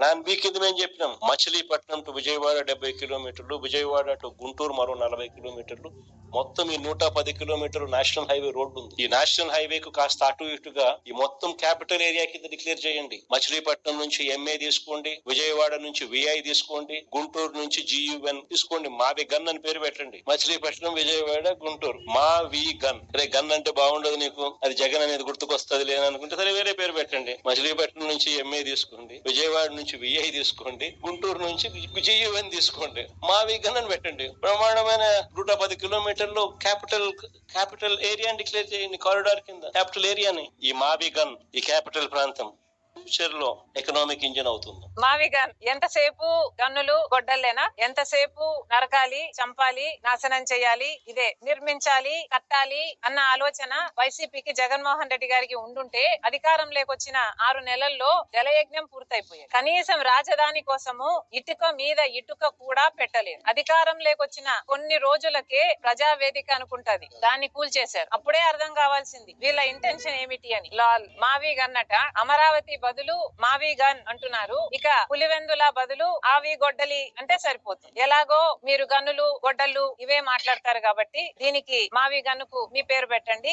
Plan B కింద మేము చెప్పినాం మచిలీపట్నం టు విజయవాడ 70 కిలోమీటర్లు, విజయవాడ టు గుంటూరు మరో 40 కిలోమీటర్లు, మొత్తం ఈ 110 కిలోమీటర్లు నేషనల్ హైవే రోడ్డు ఉంది. ఈ నేషనల్ హైవే కు కాస్త అటు ఇటుగా ఈ మొత్తం క్యాపిటల్ ఏరియా కింద డిక్లేర్ చేయండి. మచిలీపట్నం నుంచి ఎంఏ తీసుకోండి, విజయవాడ నుంచి విఐ తీసుకోండి, గుంటూరు నుంచి జియుఎన్ తీసుకోండి, మావి గన్ అని పేరు పెట్టండి. మచిలీపట్నం, విజయవాడ, గుంటూరు మావి గన్. అరే గన్ అంటే బాగుండదు నీకు, అది జగన్ అనేది గుర్తుకొస్తుంది లేదనుకుంటే సరే వేరే పేరు పెట్టండి. మచిలీపట్నం నుంచి ఎంఏ తీసుకోండి, విజయవాడ నుంచి విఐ తీసుకోండి, గుంటూరు నుంచి జియుఎన్ తీసుకోండి, మావి గన్ అని పెట్టండి. బ్రహ్మాండమైన 110 కిలోమీటర్లు క్యాపిటల్ ఏరియాని డిక్లేర్ చేయండి. కారిడార్ కింద క్యాపిటల్ ఏరియాని. ఈ మావి గన్, ఈ క్యాపిటల్ ప్రాంతం ఫ్యూచర్ లో ఎకనామిక్ ఇంజిన్ అవుతుంది. మావి గన్ ఎంతసేపు గన్నులు గొడ్డల్లేనా? ఎంతసేపు నరకాలి, చంపాలి, నాశనం చేయాలి, ఇదే నిర్మించాలి, కట్టాలి అన్న ఆలోచన వైసీపీకి, జగన్మోహన్ రెడ్డి గారికి ఉండుంటే అధికారం లేకొచ్చిన 6 నెలల్లో జలయజ్ఞం పూర్తయిపోయాయి. కనీసం రాజధాని కోసము ఇటుక మీద ఇటుక కూడా పెట్టలేదు. అధికారం లేకొచ్చిన కొన్ని రోజులకే ప్రజావేదిక అనుకుంటది, దాన్ని కూల్చేశారు. అప్పుడే అర్థం కావాల్సింది వీళ్ళ ఇంటెన్షన్ ఏమిటి అని. లాల్ మావి గన్ అట, అమరావతి బదులు మావి గన్ అంటున్నారు. ఇక పులివెందుల బదులు ఆవి గొడ్డలి అంటే సరిపోతుంది. ఎలాగో మీరు గన్నులు గొడ్డలు ఇవే మాట్లాడతారు కాబట్టి దీనికి మావి గన్నుకు మీ పేరు పెట్టండి,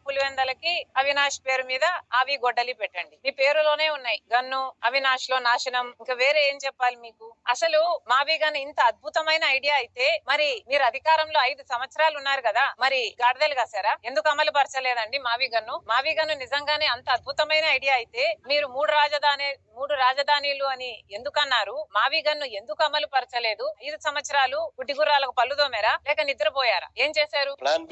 పులివెందులకి అవినాష్ పేరు మీద ఆవి గొడ్డలి పెట్టండి. మీ పేరులోనే ఉన్నాయి గన్ను, అవినాష్ లో నాశనం, ఇంకా వేరే ఏం చెప్పాలి మీకు? అసలు మావి గన్ ఇంత అద్భుతమైన ఐడియా అయితే మరి మీరు అధికారంలో 5 సంవత్సరాలు ఉన్నారు కదా, మరి గాడిదలు కాసారా? ఎందుకు అమలు పరచలేదండి మావి గన్ను? మావి గన్ను నిజంగానే అంత అద్భుతమైన ఐడియా అయితే మీరు 3 రాజధానిలు అని ఎందుకన్నారు? మావి గన్ను ఎందుకు అమలు పరచలేదు? 5 సంవత్సరాలు గుడ్డిగుర్రాలకు పళ్ళు దోమారా లేక నిద్రపోయారా? ఏం చేశారు? ప్లాన్